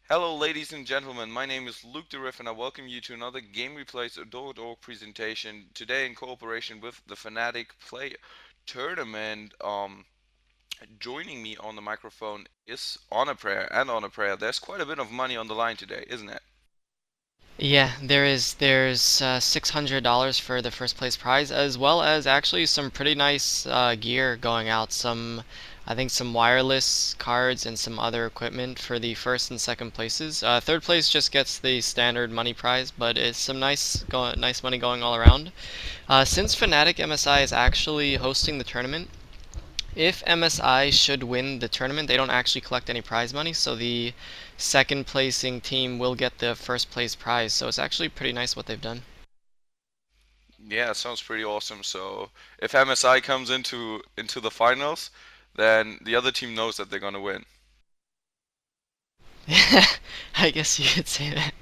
Hello, ladies and gentlemen. My name is Luke DeRiff, and I welcome you to another Game Replays Adore presentation. Today, in cooperation with the Fnatic Play Tournament, joining me on the microphone is Honor Prayer. And Honor Prayer, there's quite a bit of money on the line today, isn't it? Yeah, there's $600 for the first place prize, as well as actually some pretty nice gear going out. I think some wireless cards and some other equipment for the first and second places. Third place just gets the standard money prize, but it's some nice money going all around. Since Fnatic MSI is actually hosting the tournament, if MSI should win the tournament, they don't actually collect any prize money, so the second placing team will get the first place prize. So it's actually pretty nice what they've done. Yeah, it sounds pretty awesome. So if MSI comes into the finals, then the other team knows that they're gonna win. I guess you could say that.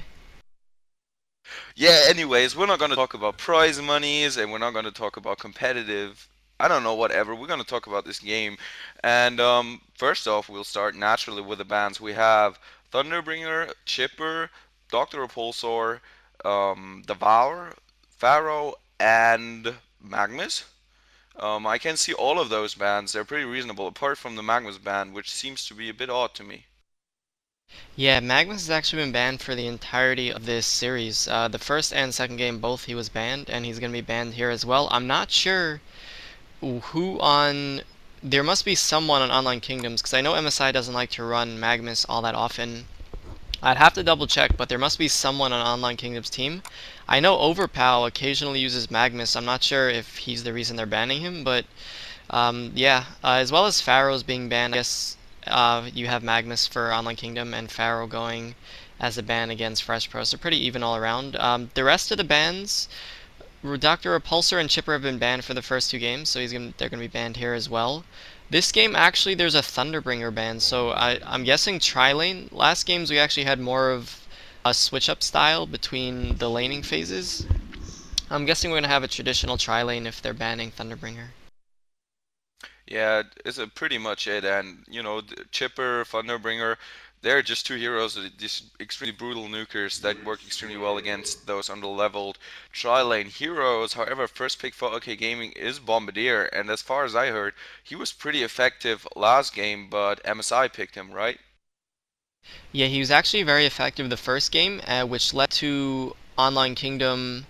Yeah, anyways, we're not going to talk about prize monies and we're not going to talk about competitive, I don't know, whatever. We're going to talk about this game. And first off, we'll start naturally with the bands. We have Thunderbringer, Chipper, Dr. Repulsor, Devour, Pharaoh, and Magnus. I can see all of those bands. They're pretty reasonable, apart from the Magnus band, which seems to be a bit odd to me. Yeah, Magnus has actually been banned for the entirety of this series. The first and second game, both he was banned, and he's going to be banned here as well. I'm not sure who on. There must be someone on Online Kingdoms, because I know MSI doesn't like to run Magnus all that often. I'd have to double check, but there must be someone on Online Kingdom's team. I know Overpow occasionally uses Magnus. I'm not sure if he's the reason they're banning him, but yeah. As well as Pharaoh's being banned, I guess you have Magnus for Online Kingdom and Pharaoh going as a ban against Fresh Pro, so pretty even all around. The rest of the bans, Dr. Repulsor and Chipper have been banned for the first two games, so they're going to be banned here as well. This game, actually, there's a Thunderbringer ban, so I'm guessing tri-lane. Last games, we actually had more of a switch-up style between the laning phases. I'm guessing we're going to have a traditional tri-lane if they're banning Thunderbringer. Yeah, it's pretty much it. And Chipper, Thunderbringer, they're just two heroes, these extremely brutal nukers that work extremely well against those underleveled tri-lane heroes. However, first pick for OK Gaming is Bombardier, and as far as I heard, he was pretty effective last game, but MSI picked him, right? Yeah, he was actually very effective the first game, which led to Online Kingdom.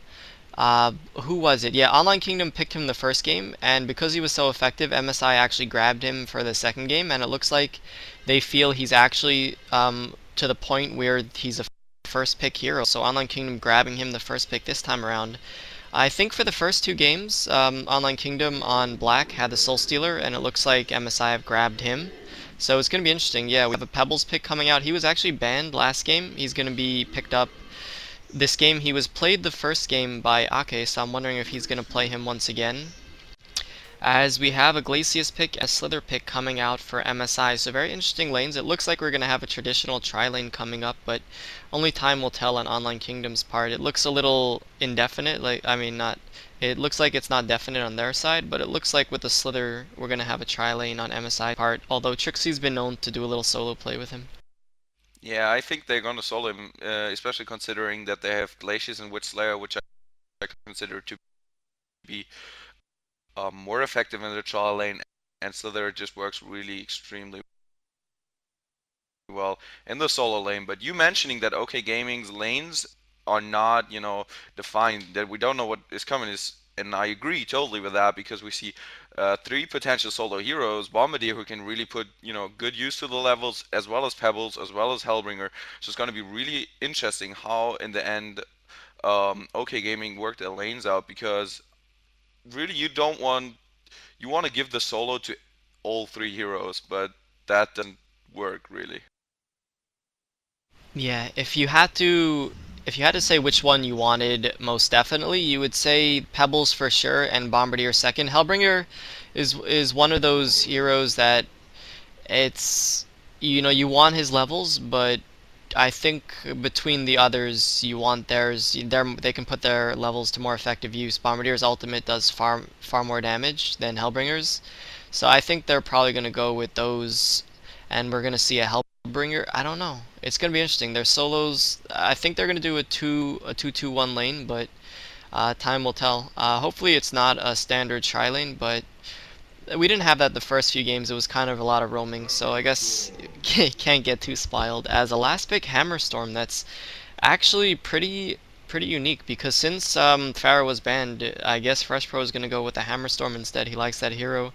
Who was it? Yeah, Online Kingdom picked him the first game, and because he was so effective, MSI actually grabbed him for the second game, and it looks like they feel he's actually to the point where he's a first pick hero. So Online Kingdom grabbing him the first pick this time around. I think for the first two games, Online Kingdom on Black had the Soul Stealer, and it looks like MSI have grabbed him. So it's going to be interesting. Yeah, we have a Pebbles pick coming out. He was actually banned last game. He's going to be picked up this game. He was played the first game by Ake, so I'm wondering if he's going to play him once again. As we have a Glacius pick and a Slither pick coming out for MSI, so very interesting lanes. It looks like we're going to have a traditional tri-lane coming up, but only time will tell on Online Kingdom's part. It looks a little indefinite, not. It looks like it's not definite on their side, but it looks like with the Slither, we're going to have a tri-lane on MSI part, although Trixie's been known to do a little solo play with him. Yeah, I think they're gonna solo him, especially considering that they have Glacius and Witch Slayer, which I consider to be more effective in the trial lane, and so there it just works really extremely well in the solo lane. But you mentioning that OK Gaming's lanes are not, defined, that we don't know what is coming is, and I agree totally with that because we see three potential solo heroes, Bombardier who can really put, good use to the levels, as well as Pebbles, as well as Hellbringer. So it's going to be really interesting how in the end OK Gaming work their lanes out because really you want to give the solo to all three heroes, but that doesn't work really. Yeah, if you had to say which one you wanted most definitely, you would say Pebbles for sure and Bombardier second. Hellbringer is one of those heroes that it's you want his levels, but I think between the others you want they can put their levels to more effective use. Bombardier's ultimate does far more damage than Hellbringer's. So I think they're probably going to go with those, and we're going to see a Hellbringer Hellbringer, I don't know. It's gonna be interesting. Their solos, I think they're gonna do a 2-2-1 lane, but time will tell. Hopefully it's not a standard tri lane, but we didn't have that the first few games. It was kind of a lot of roaming, so I guess can't get too spoiled. As a last pick, Hammerstorm, that's actually pretty unique because since Pharah was banned, I guess Fresh Pro is gonna go with the Hammerstorm instead. He likes that hero.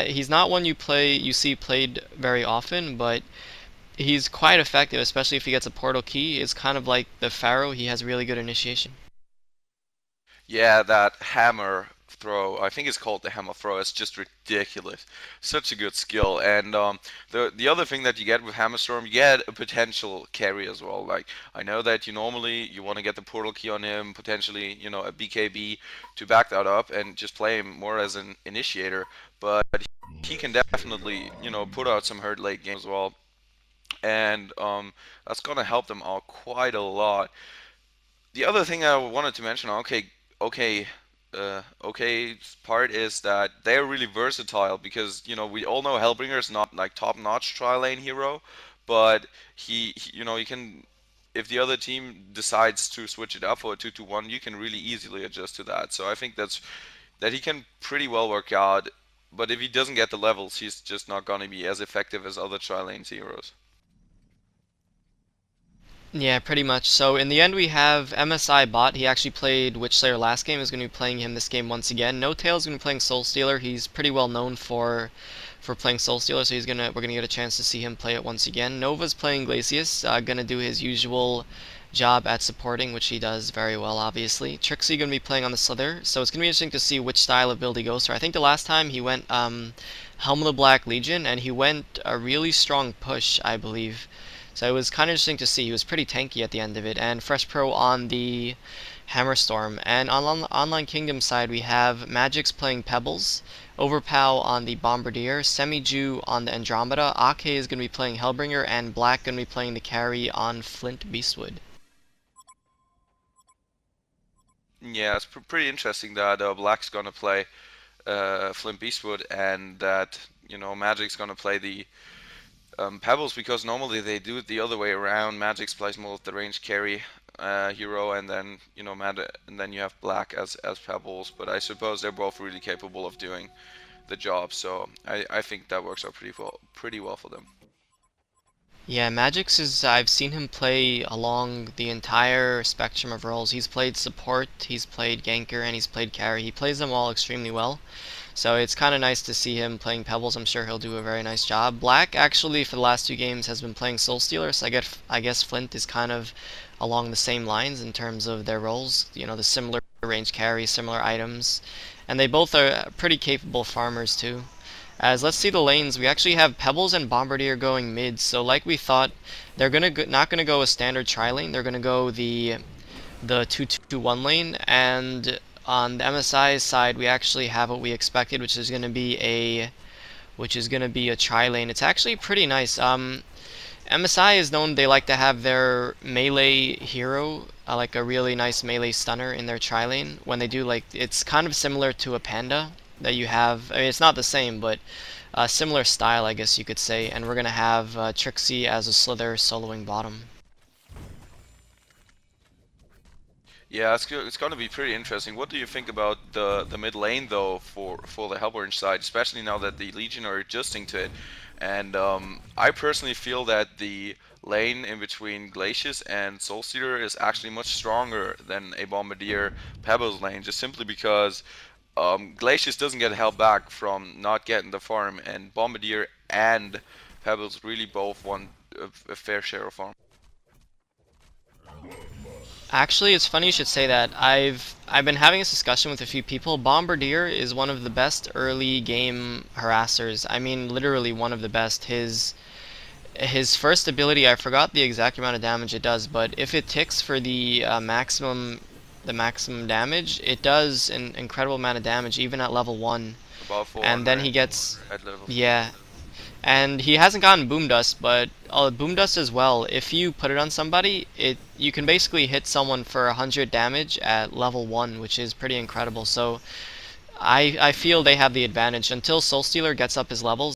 He's not one you see played very often, but he's quite effective, especially if he gets a portal key. It's kind of like the Pharaoh. He has really good initiation. Yeah, that hammer throw, I think it's called the hammer throw, it's just ridiculous. Such a good skill. And the other thing that you get with Hammerstorm, you get a potential carry as well. Like, I know that you want to get the portal key on him, potentially, a BKB to back that up and just play him more as an initiator, but he can definitely, put out some hurt late game as well. And that's gonna help them out quite a lot. The other thing I wanted to mention, okay's part is that they're really versatile because we all know Hellbringer is not like top-notch tri-lane hero, but he can, if the other team decides to switch it up for a 2-2-1, you can really easily adjust to that. So I think that he can pretty well work out, but if he doesn't get the levels, he's just not gonna be as effective as other tri-lane heroes. Yeah, pretty much. So in the end, we have MSI Bot. He actually played Witchslayer last game. Is going to be playing him this game once again. No Tail is going to be playing Soul Stealer. He's pretty well known for playing Soul Stealer, so we're gonna get a chance to see him play it once again. Nova's playing Glacius, gonna do his usual job at supporting, which he does very well, obviously. Trixie gonna be playing on the Slither, so it's gonna be interesting to see which style of build he goes for. I think the last time he went Helm of the Black Legion, and he went a really strong push, I believe. So it was kind of interesting to see. He was pretty tanky at the end of it. And Fresh Pro on the Hammerstorm. And on Online Kingdom side, we have Magix playing Pebbles, Overpow on the Bombardier, Semi-Jew on the Andromeda, Ake is going to be playing Hellbringer, and Black going to be playing the carry on Flint Beastwood. Yeah, it's pretty interesting that Black's gonna play Flint Beastwood and that Magic's gonna play the Pebbles, because normally they do it the other way around. Magic's plays more of the range carry hero, and then and then you have Black as Pebbles. But I suppose they're both really capable of doing the job, so I think that works out pretty well for them. Yeah, Magix is, I've seen him play along the entire spectrum of roles. He's played support, he's played ganker, and he's played carry. He plays them all extremely well. So it's kind of nice to see him playing Pebbles. I'm sure he'll do a very nice job. Black, actually, for the last 2 games, has been playing Soul Stealer, so I guess Flint is kind of along the same lines in terms of their roles. The similar range carry, similar items. And they both are pretty capable farmers, too. As let's see the lanes, we actually have Pebbles and Bombardier going mid, so like we thought, they're not gonna go a standard tri-lane, they're gonna go the 2-2-1 lane, and on the MSI side we actually have what we expected, which is gonna be a tri-lane. It's actually pretty nice. MSI is known, they like to have their melee hero, like a really nice melee stunner in their tri-lane. When they do, like, it's kind of similar to a Panda that you have. I mean, it's not the same, but a similar style, I guess you could say. And we're gonna have Trixie as a Slither soloing bottom. Yeah, it's going to be pretty interesting. What do you think about the mid lane though for the Hellborn side, especially now that the Legion are adjusting to it? And I personally feel that the lane in between Glacius and Soulstealer is actually much stronger than a Bombardier Pebbles lane, just simply because Glacius doesn't get held back from not getting the farm, and Bombardier and Pebbles really both want a fair share of farm. Actually, it's funny you should say that. I've been having this discussion with a few people. Bombardier is one of the best early game harassers. I mean, literally one of the best. His first ability, I forgot the exact amount of damage it does, but if it ticks for the maximum damage, it does an incredible amount of damage even at level 1. About 400 and then he gets at level 4. Yeah. And he hasn't gotten Boom Dust, but Boom Dust as well, if you put it on somebody, you can basically hit someone for 100 damage at level 1, which is pretty incredible. So I feel they have the advantage. Until Soulstealer gets up his levels,